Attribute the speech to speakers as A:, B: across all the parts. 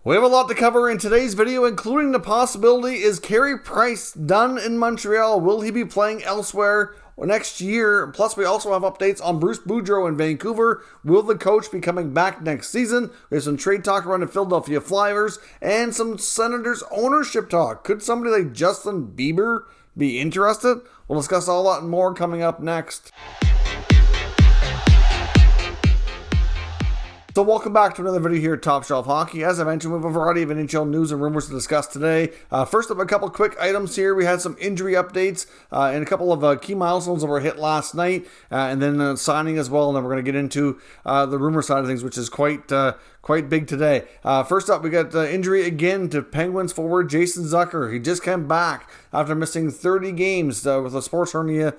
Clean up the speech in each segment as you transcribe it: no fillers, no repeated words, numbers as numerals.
A: We have a lot to cover in today's video, including the possibility, is Carey Price done in Montreal? Will he be playing elsewhere next year? Plus, we also have updates on Bruce Boudreau in Vancouver. Will the coach be coming back next season? We have some trade talk around the Philadelphia Flyers and some Senators ownership talk. Could somebody like Justin Bieber be interested? We'll discuss all that and more coming up next. So welcome back to another video here at Top Shelf Hockey. As I mentioned, we have a variety of NHL news and rumors to discuss today. First up, a couple quick items here. We had some injury updates and a couple of key milestones that were hit last night, and then signing as well. And then we're going to get into the rumor side of things, which is quite big today. First up, we got injury again to Penguins forward Jason Zucker. He just came back after missing 30 games with a sports hernia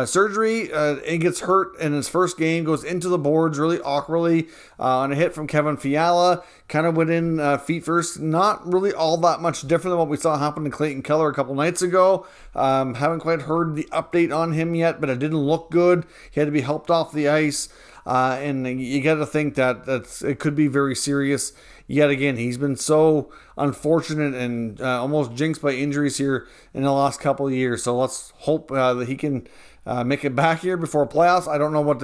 A: surgery. He gets hurt in his first game, goes into the boards really awkwardly on a hit from Kevin Fiala. Kind of went in feet first. Not really all that much different than what we saw happen to Clayton Keller a couple nights ago. Haven't quite heard the update on him yet, but it didn't look good. He had to be helped off the ice. And you got to think that it could be very serious. Yet again, he's been so unfortunate and almost jinxed by injuries here in the last couple of years. So let's hope that he can make it back here before playoffs. I don't know what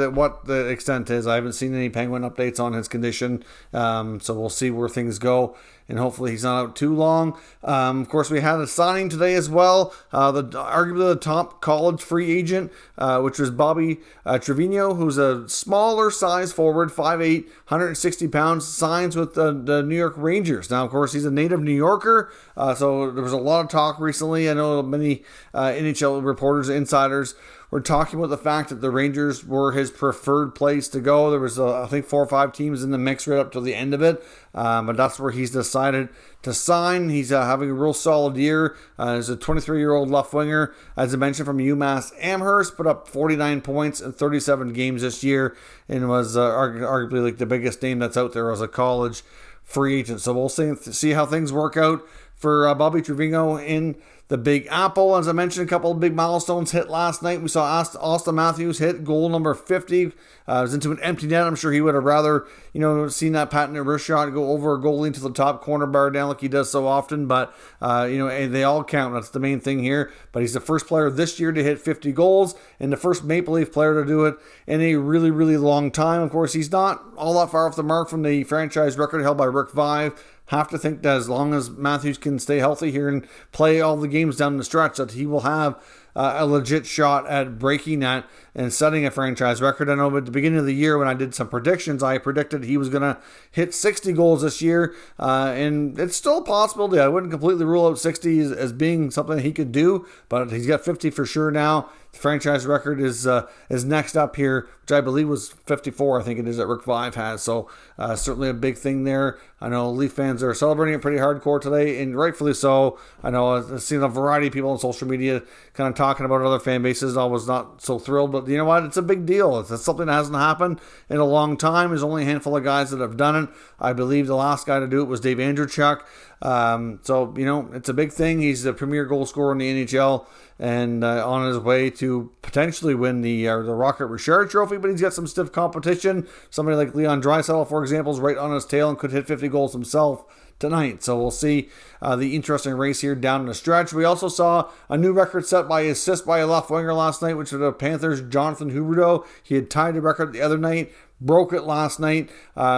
A: the extent is. I haven't seen any Penguin updates on his condition. So we'll see where things go. And hopefully he's not out too long. Of course, we had a signing today as well. Arguably the top college free agent, which was Bobby Trivigno, who's a smaller size forward, 5'8", 160 pounds, signs with the New York Rangers. Now, of course, he's a native New Yorker, so there was a lot of talk recently. I know many NHL reporters, insiders, were talking about the fact that the Rangers were his preferred place to go. There was, I think, 4 or 5 teams in the mix right up to the end of it, but that's where he's decided to sign. He's having a real solid year. He's a 23-year-old left winger, as I mentioned, from UMass Amherst, put up 49 points in 37 games this year, and was arguably like the biggest name that's out there as a college free agent. So we'll see how things work out for Bobby Trivigno in the Big Apple. As I mentioned, a couple of big milestones hit last night. We saw Austin Matthews hit goal number 50. It was into an empty net. I'm sure he would have rather, seen that patented wrist shot go over a goalie into the top corner bar down like he does so often. But, they all count. That's the main thing here. But he's the first player this year to hit 50 goals and the first Maple Leaf player to do it in a really, really long time. Of course, he's not all that far off the mark from the franchise record held by Rick Vaive. Have to think that as long as Matthews can stay healthy here and play all the games down the stretch, that he will have a legit shot at breaking that and setting a franchise record. I know at the beginning of the year when I did some predictions, I predicted he was going to hit 60 goals this year, and it's still a possibility. I wouldn't completely rule out 60 as being something he could do, but he's got 50 for sure now. The franchise record is next up here, which I believe was 54, I think it is, that Rick Vaive has. So certainly a big thing there. I know Leaf fans are celebrating it pretty hardcore today, and rightfully so. I know I've seen a variety of people on social media kind of talking about other fan bases. I was not so thrilled, but you know what? It's a big deal. It's something that hasn't happened in a long time. There's only a handful of guys that have done it. I believe the last guy to do it was Dave Andreychuk. So, it's a big thing. He's the premier goal scorer in the NHL and on his way to potentially win the Rocket Richard Trophy, but he's got some stiff competition. Somebody like Leon Draisaitl, for example, is right on his tail and could hit 50 goals himself tonight. So we'll see the interesting race here down the stretch. We also saw a new record set by assist by a left winger last night, which was the Panthers' Jonathan Huberdeau. He had tied the record the other night, broke it last night,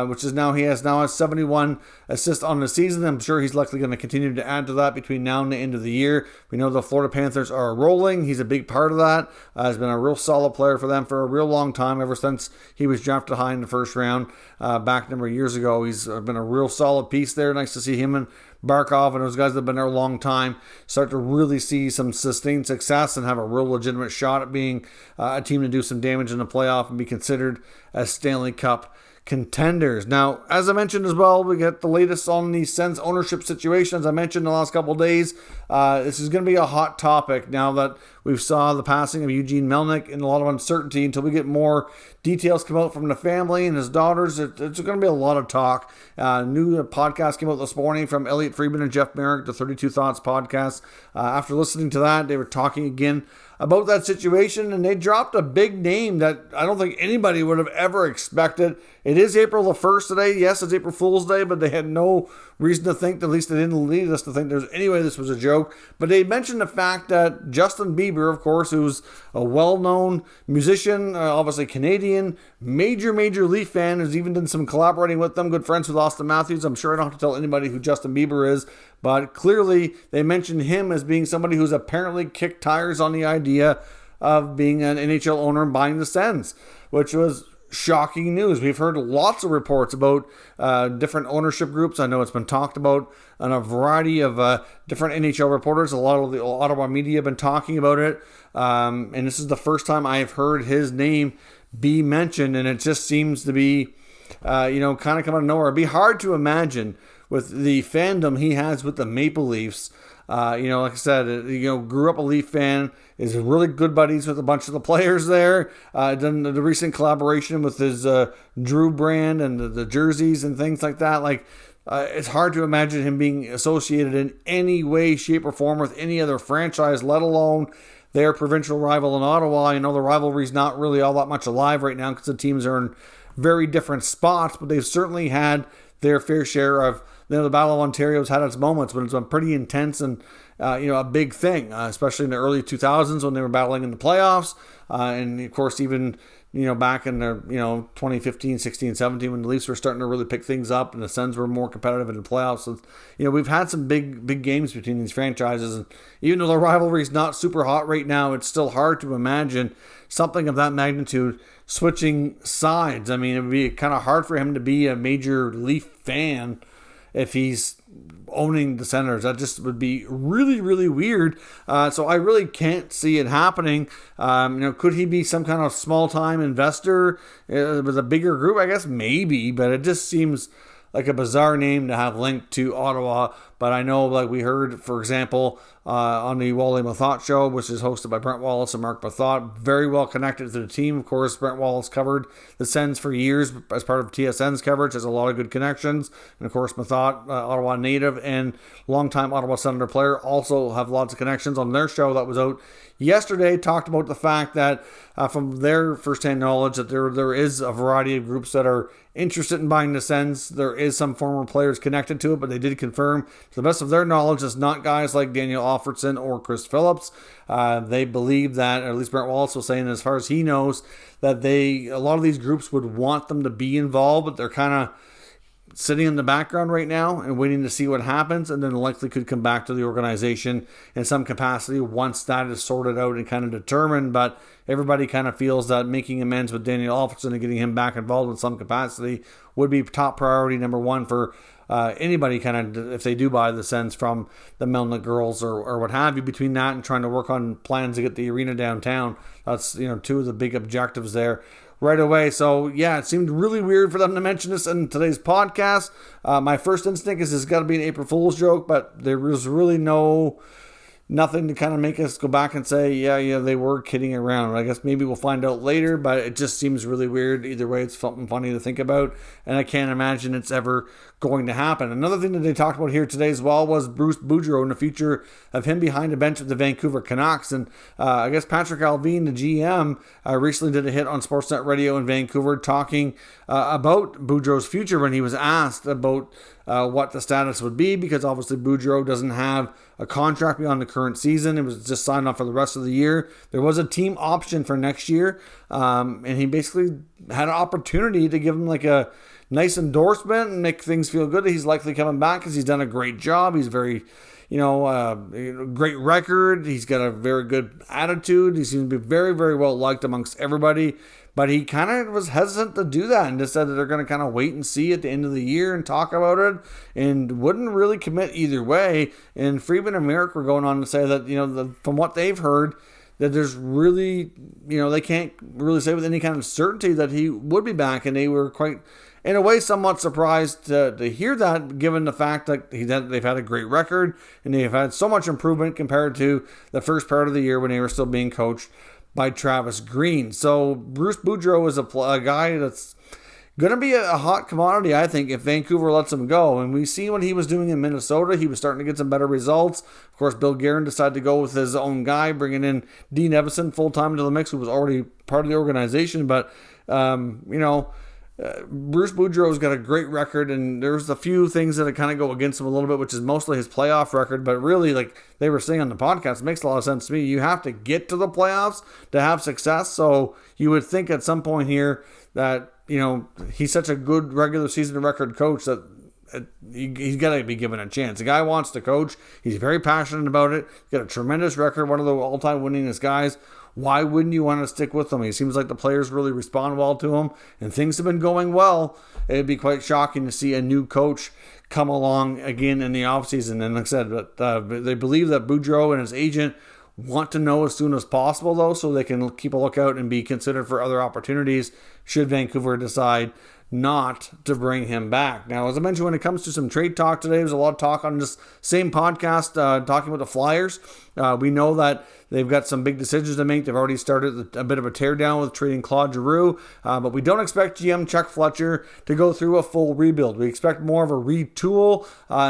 A: which is now he has 71 assists on the season. I'm sure he's likely going to continue to add to that between now and the end of the year. We know the Florida Panthers are rolling. He's a big part of that. He's been a real solid player for them for a real long time, ever since he was drafted high in the first round back a number of years ago. He's been a real solid piece there. Nice to see him and Barkov and those guys that have been there a long time start to really see some sustained success and have a real legitimate shot at being a team to do some damage in the playoff and be considered as Stanley Cup contenders. Now, as I mentioned as well, we get the latest on the Sens ownership situation. As I mentioned the last couple of days, this is going to be a hot topic now that We've saw the passing of Eugene Melnyk and a lot of uncertainty until we get more details come out from the family and his daughters. It's going to be a lot of talk. New podcast came out this morning from Elliotte Friedman and Jeff Merrick, the 32 Thoughts podcast. After listening to that, they were talking again about that situation, and they dropped a big name that I don't think anybody would have ever expected. It is April the 1st today. Yes, it's April Fool's Day, but they had no reason to think, at least they didn't lead us to think there's any way this was a joke. But they mentioned the fact that Justin Bieber, of course, who's a well-known musician, obviously Canadian, major Leaf fan, has even done some collaborating with them, good friends with Austin Matthews. I'm sure I don't have to tell anybody who Justin Bieber is, but clearly they mentioned him as being somebody who's apparently kicked tires on the idea of being an NHL owner and buying the Sens, which was shocking news. We've heard lots of reports about different ownership groups. I know it's been talked about on a variety of different NHL reporters. A lot of the Ottawa media have been talking about it. And this is the first time I've heard his name be mentioned. And it just seems to be, kind of come out of nowhere. It'd be hard to imagine with the fandom he has with the Maple Leafs. Like I said, grew up a Leaf fan, is really good buddies with a bunch of the players there. Done the recent collaboration with his Drew brand and the jerseys and things like that. It's hard to imagine him being associated in any way, shape, or form with any other franchise, let alone their provincial rival in Ottawa. I know the rivalry's not really all that much alive right now because the teams are in very different spots, but they've certainly had their fair share of, the Battle of Ontario's had its moments, but it's been pretty intense and, a big thing, especially in the early 2000s when they were battling in the playoffs. And of course, even, back in the, 2015, 16, 17, when the Leafs were starting to really pick things up and the Sens were more competitive in the playoffs. So, we've had some big games between these franchises. And even though the rivalry is not super hot right now, it's still hard to imagine something of that magnitude switching sides. I mean, it would be kind of hard for him to be a major Leaf fan if he's owning the Senators. That just would be really weird. So I really can't see it happening. Could he be some kind of small-time investor with a bigger group? I guess maybe, but it just seems like a bizarre name to have linked to Ottawa. But I know, like we heard, for example, on the Wally Mathot show, which is hosted by Brent Wallace and Mark Mathot, very well connected to the team. Of course, Brent Wallace covered the Sens for years as part of TSN's coverage, has a lot of good connections. And of course, Mathot, Ottawa native and longtime Ottawa Senator player, also have lots of connections on their show that was out yesterday. Talked about the fact that from their firsthand knowledge that there is a variety of groups that are interested in buying the Sens. There is some former players connected to it, but they did confirm, to the best of their knowledge, it's not guys like Daniel Alfredson or Chris Phillips. They believe that, or at least Brent Wallace was saying, as far as he knows, that a lot of these groups would want them to be involved, but they're kind of sitting in the background right now and waiting to see what happens, and then likely could come back to the organization in some capacity once that is sorted out and kind of determined. But everybody kind of feels that making amends with Daniel Alfredson and getting him back involved in some capacity would be top priority number one for anybody, kind of, if they do buy the Sens from the Melnyk girls or what have you. Between that and trying to work on plans to get the arena downtown, that's two of the big objectives there right away. So yeah, it seemed really weird for them to mention this in today's podcast. My first instinct is it's got to be an April Fool's joke, but there was really nothing to kind of make us go back and say, yeah, they were kidding around. I guess maybe we'll find out later, but it just seems really weird. Either way, it's something funny to think about, and I can't imagine it's ever going to happen. Another thing that they talked about here today as well was Bruce Boudreau and the future of him behind the bench with the Vancouver Canucks. And I guess Patrick Alvin, the GM, recently did a hit on Sportsnet Radio in Vancouver talking about Boudreau's future when he was asked about what the status would be, because obviously Boudreau doesn't have a contract beyond the current season. It was just signed off for the rest of the year. There was a team option for next year, and he basically had an opportunity to give him like a nice endorsement and make things feel good that he's likely coming back because he's done a great job. He's very, great record. He's got a very good attitude. He seems to be very, very well liked amongst everybody. But he kind of was hesitant to do that and just said that they're going to kind of wait and see at the end of the year and talk about it, and wouldn't really commit either way. And Friedman and Merrick were going on to say that, from what they've heard, that there's really, they can't really say with any kind of certainty that he would be back. And they were quite in a way, somewhat surprised to hear that, given the fact that they've had a great record and they've had so much improvement compared to the first part of the year when they were still being coached by Travis Green. So Bruce Boudreau is a guy that's going to be a hot commodity, I think, if Vancouver lets him go. And we see what he was doing in Minnesota. He was starting to get some better results. Of course, Bill Guerin decided to go with his own guy, bringing in Dean Evason full-time into the mix, who was already part of the organization. But, Bruce Boudreau's got a great record, and there's a few things that kind of go against him a little bit, which is mostly his playoff record. But really, like they were saying on the podcast, it makes a lot of sense to me. You have to get to the playoffs to have success. So you would think at some point here that, he's such a good regular season record coach that he's got to be given a chance. The guy wants to coach. He's very passionate about it. He's got a tremendous record, one of the all-time winningest guys. Why wouldn't you want to stick with him? He seems like the players really respond well to him, and things have been going well. It'd be quite shocking to see a new coach come along again in the offseason. And like I said, they believe that Boudreau and his agent want to know as soon as possible, though, so they can keep a lookout and be considered for other opportunities should Vancouver decide not to bring him back. Now, as I mentioned, when it comes to some trade talk today, there's a lot of talk on this same podcast talking about the Flyers. We know that they've got some big decisions to make. They've already started a bit of a teardown with trading Claude Giroux, but we don't expect GM Chuck Fletcher to go through a full rebuild. We expect more of a retool.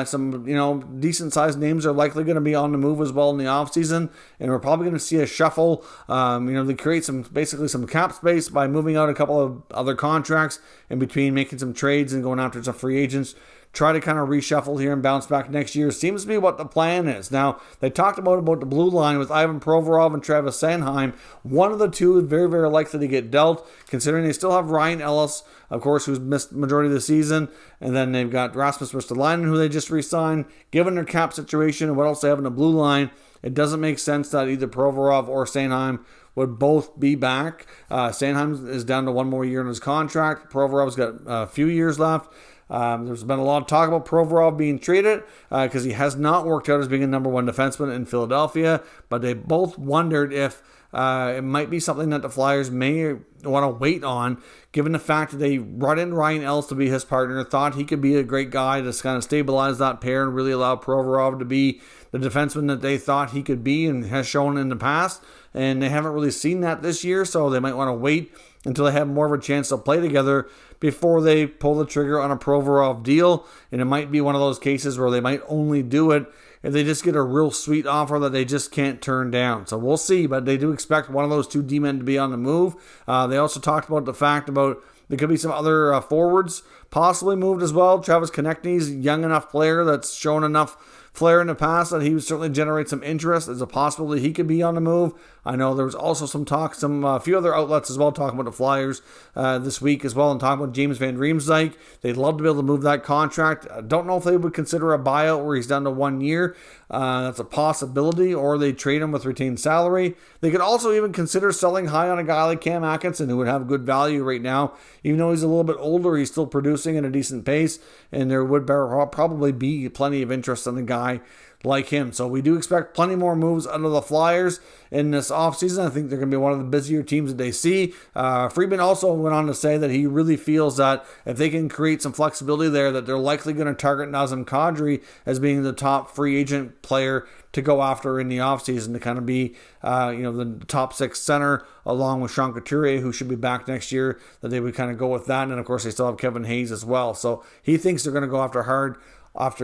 A: Some decent-sized names are likely going to be on the move as well in the offseason, and we're probably going to see a shuffle. They create some cap space by moving out a couple of other contracts in between, making some trades and going after some free agents. Try to kind of reshuffle here and bounce back next year. Seems to be what the plan is. Now, they talked about the blue line with Ivan Provorov and Travis Sanheim. One of the two is very, very likely to get dealt, considering they still have Ryan Ellis, of course, who's missed the majority of the season. And then they've got Rasmus Ristolainen, who they just re-signed. Given their cap situation and what else they have in the blue line, it doesn't make sense that either Provorov or Sanheim would both be back. Sanheim is down to one more year in his contract. Provorov's got a few years left. There's been a lot of talk about Provorov being traded because he has not worked out as being a number one defenseman in Philadelphia, but they both wondered if it might be something that the Flyers may want to wait on, given the fact that they brought in Ryan Ellis to be his partner, thought he could be a great guy to kind of stabilize that pair and really allow Provorov to be the defenseman that they thought he could be and has shown in the past, and they haven't really seen that this year, so they might want to wait until they have more of a chance to play together before they pull the trigger on a Provorov deal. And it might be one of those cases where they might only do it if they just get a real sweet offer that they just can't turn down. So we'll see, but they do expect one of those two D-men to be on the move. They also talked about the fact about there could be some other forwards possibly moved as well. Travis Konechny's a young enough player that's shown enough flair in the past that he would certainly generate some interest. There's a possibility he could be on the move. I know there was also some talk, a few other outlets as well talking about the Flyers this week as well, and talking about James Van Riemsdyk. They'd love to be able to move that contract. I don't know if they would consider a buyout where he's down to 1 year. That's a possibility, or they trade him with retained salary. They could also even consider selling high on a guy like Cam Atkinson, who would have good value right now. Even though he's a little bit older, he's still producing at a decent pace, and there would probably be plenty of interest in the guy like him. So we do expect plenty more moves out of the Flyers in this offseason. I think they're going to be one of the busier teams that they see. Friedman also went on to say that he really feels that if they can create some flexibility there, that they're likely going to target Nazem Kadri as being the top free agent player to go after in the offseason, to kind of be the top six center along with Sean Couturier, who should be back next year, that they would kind of go with that. And of course they still have Kevin Hayes as well. So he thinks they're going to go after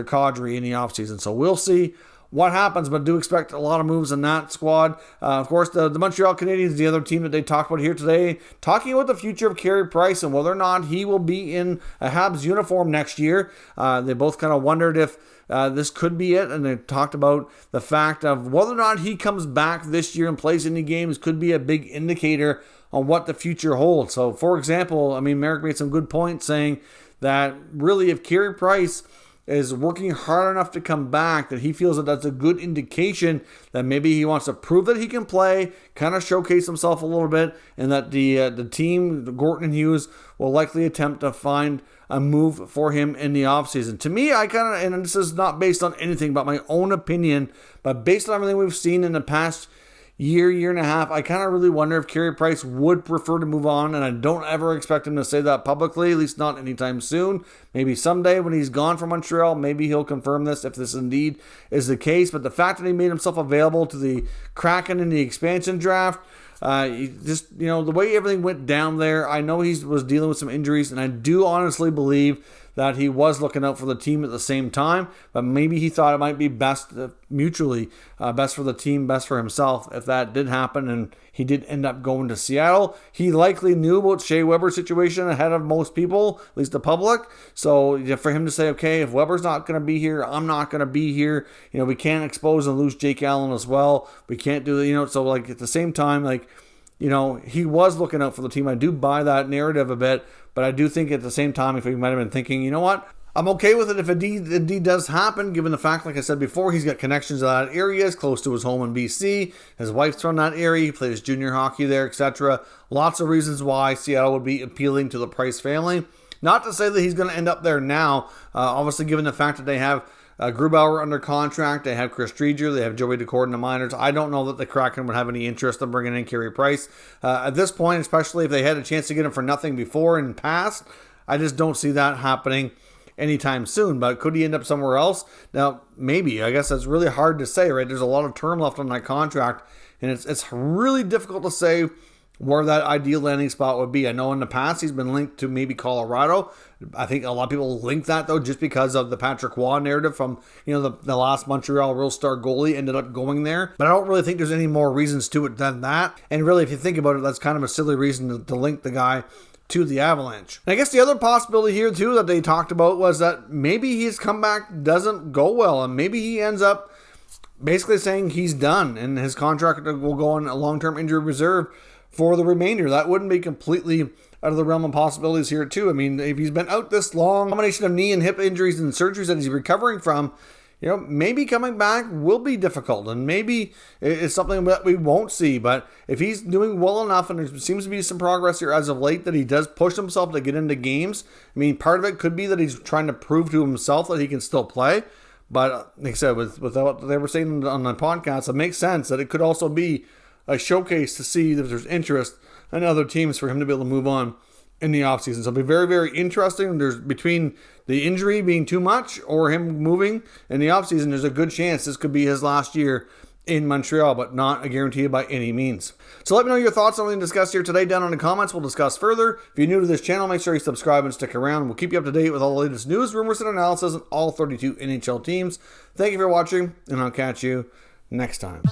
A: Kadri in the offseason. So we'll see what happens, but do expect a lot of moves in that squad. Of course, the Montreal Canadiens, the other team that they talked about here today, talking about the future of Carey Price and whether or not he will be in a Habs uniform next year. They both kind of wondered if this could be it, and they talked about the fact of whether or not he comes back this year and plays any games could be a big indicator on what the future holds. So, for example, Merrick made some good points saying that really if Carey Price is working hard enough to come back, that he feels that that's a good indication that maybe he wants to prove that he can play, kind of showcase himself a little bit, and that the team, Gorton and Hughes, will likely attempt to find a move for him in the offseason. To me, and this is not based on anything but my own opinion, but based on everything we've seen in the past year and a half, I kind of really wonder if Carey Price would prefer to move on, and I don't ever expect him to say that publicly, at least not anytime soon. Maybe someday when he's gone from Montreal, maybe he'll confirm this if this indeed is the case. But the fact that he made himself available to the Kraken in the expansion draft, the way everything went down there, I know he was dealing with some injuries, and I do honestly believe that he was looking out for the team at the same time, but maybe he thought it might be best mutually, best for the team, best for himself if that did happen, and he did end up going to Seattle. He likely knew about Shea Weber's situation ahead of most people, at least the public, so for him to say, okay, if Weber's not going to be here, I'm not going to be here, we can't expose and lose Jake Allen as well, we can't do that, so like at the same time, he was looking out for the team. I do buy that narrative a bit, but I do think at the same time, if he might have been thinking, you know what, I'm okay with it if it indeed does happen, given the fact, like I said before, he's got connections to that area, is close to his home in BC, his wife's from that area, he plays junior hockey there, etc. Lots of reasons why Seattle would be appealing to the Price family. Not to say that he's going to end up there now, obviously given the fact that they have Grubauer under contract, they have Chris Trivigno, they have Joey Daccord in the minors. I don't know that the Kraken would have any interest in bringing in Carey Price. At this point, especially if they had a chance to get him for nothing before and past, I just don't see that happening anytime soon. But could he end up somewhere else? Now, maybe. I guess that's really hard to say, right? There's a lot of term left on that contract, and it's really difficult to say where that ideal landing spot would be. I know in the past he's been linked to maybe Colorado. I think a lot of people link that though just because of the Patrick Waugh narrative from the last Montreal Real Star goalie ended up going there. But I don't really think there's any more reasons to it than that. And really, if you think about it, that's kind of a silly reason to link the guy to the Avalanche. And I guess the other possibility here too that they talked about was that maybe his comeback doesn't go well, and maybe he ends up basically saying he's done and his contract will go on a long-term injury reserve for the remainder. That wouldn't be completely out of the realm of possibilities here too. I mean, if he's been out this long, combination of knee and hip injuries and surgeries that he's recovering from, maybe coming back will be difficult, and maybe it's something that we won't see. But if he's doing well enough, and there seems to be some progress here as of late, that he does push himself to get into games. I mean, part of it could be that he's trying to prove to himself that he can still play. But like I said, with what they were saying on the podcast, it makes sense that it could also be a showcase to see if there's interest in other teams for him to be able to move on in the offseason. So it'll be very, very interesting. There's between the injury being too much or him moving in the offseason, there's a good chance this could be his last year in Montreal, but not a guarantee by any means. So let me know your thoughts on what we discussed here today down in the comments. We'll discuss further. If you're new to this channel, make sure you subscribe and stick around. We'll keep you up to date with all the latest news, rumors, and analysis on all 32 NHL teams. Thank you for watching, and I'll catch you next time.